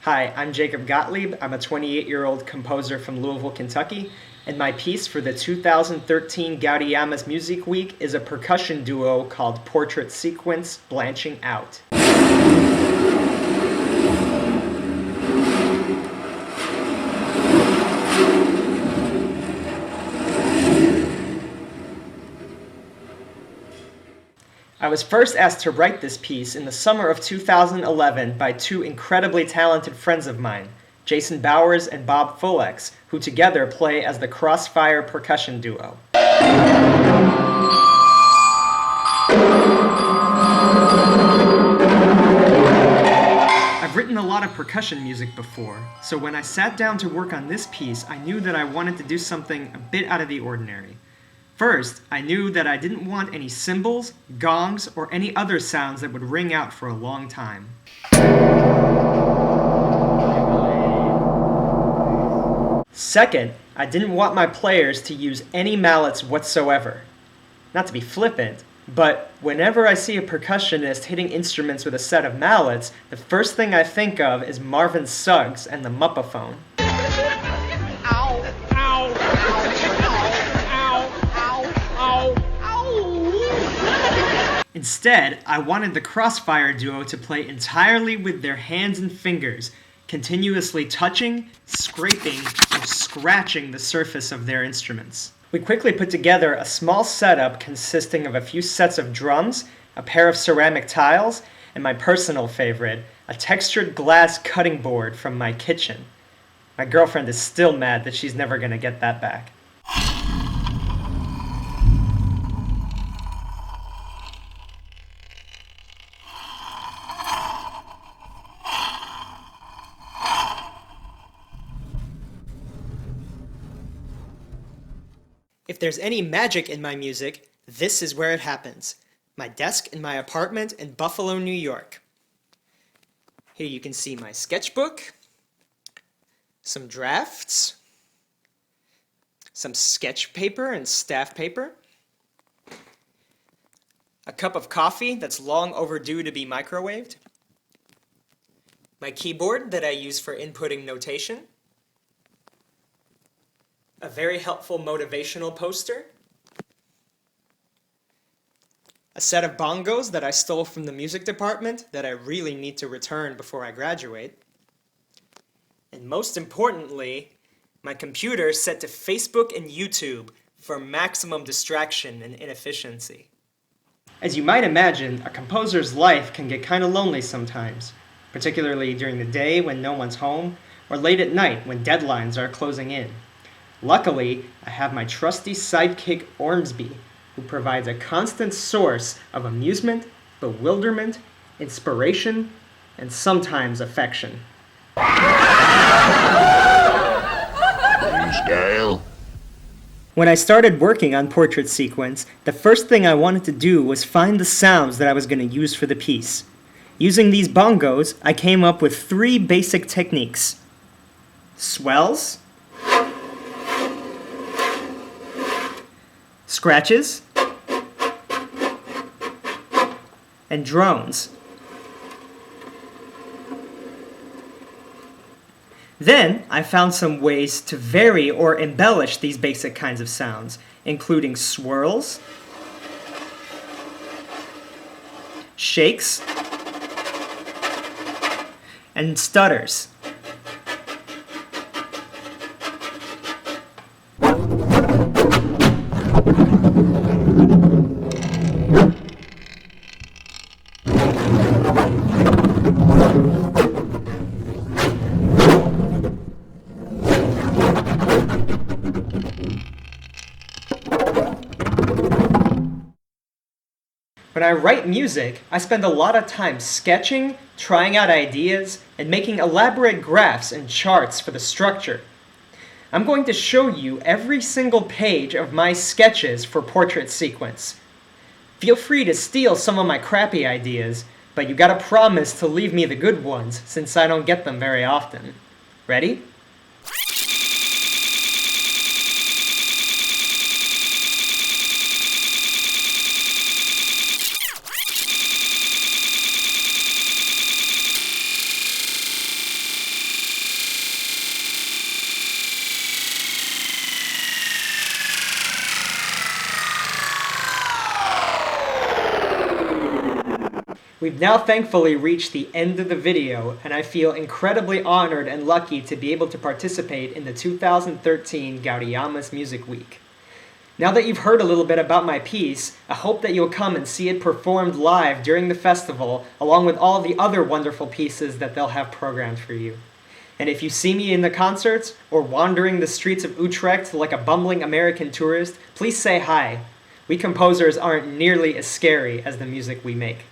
Hi, I'm Jacob Gotlib. I'm a 28-year-old composer from Louisville, Kentucky, and my piece for the 2013 Gaudeamus Muziekweek is a percussion duo called Portrait Sequence Blanching Out. I was first asked to write this piece in the summer of 2011 by two incredibly talented friends of mine, Jason Bowers and Bob Fullex, who together play as the Crossfire percussion duo. I've written a lot of percussion music before, so when I sat down to work on this piece, I knew that I wanted to do something a bit out of the ordinary. First, I knew that I didn't want any cymbals, gongs, or any other sounds that would ring out for a long time. Second, I didn't want my players to use any mallets whatsoever. Not to be flippant, but whenever I see a percussionist hitting instruments with a set of mallets, the first thing I think of is Marvin Suggs and the Muppaphone. Instead, I wanted the Crossfire duo to play entirely with their hands and fingers, continuously touching, scraping, or scratching the surface of their instruments. We quickly put together a small setup consisting of a few sets of drums, a pair of ceramic tiles, and my personal favorite, a textured glass cutting board from my kitchen. My girlfriend is still mad that she's never going to get that back. If there's any magic in my music, this is where it happens. My desk in my apartment in Buffalo, New York. Here you can see my sketchbook, some drafts, some sketch paper and staff paper, a cup of coffee that's long overdue to be microwaved, my keyboard that I use for inputting notation, a very helpful motivational poster, a set of bongos that I stole from the music department that I really need to return before I graduate, and most importantly, my computer set to Facebook and YouTube for maximum distraction and inefficiency. As you might imagine, a composer's life can get kind of lonely sometimes, particularly during the day when no one's home, or late at night when deadlines are closing in. Luckily, I have my trusty sidekick Ormsby, who provides a constant source of amusement, bewilderment, inspiration, and sometimes affection. When I started working on Portrait Sequence, the first thing I wanted to do was find the sounds that I was going to use for the piece. Using these bongos, I came up with 3 basic techniques: swells, scratches, and drones. Then, I found some ways to vary or embellish these basic kinds of sounds, including swirls, shakes, and stutters. When I write music, I spend a lot of time sketching, trying out ideas, and making elaborate graphs and charts for the structure. I'm going to show you every single page of my sketches for Portrait Sequence. Feel free to steal some of my crappy ideas, but you gotta promise to leave me the good ones, since I don't get them very often. Ready? We've now thankfully reached the end of the video, and I feel incredibly honored and lucky to be able to participate in the 2013 Gaudeamus Muziekweek. Now that you've heard a little bit about my piece, I hope that you'll come and see it performed live during the festival, along with all the other wonderful pieces that they'll have programmed for you. And if you see me in the concerts, or wandering the streets of Utrecht like a bumbling American tourist, please say hi. We composers aren't nearly as scary as the music we make.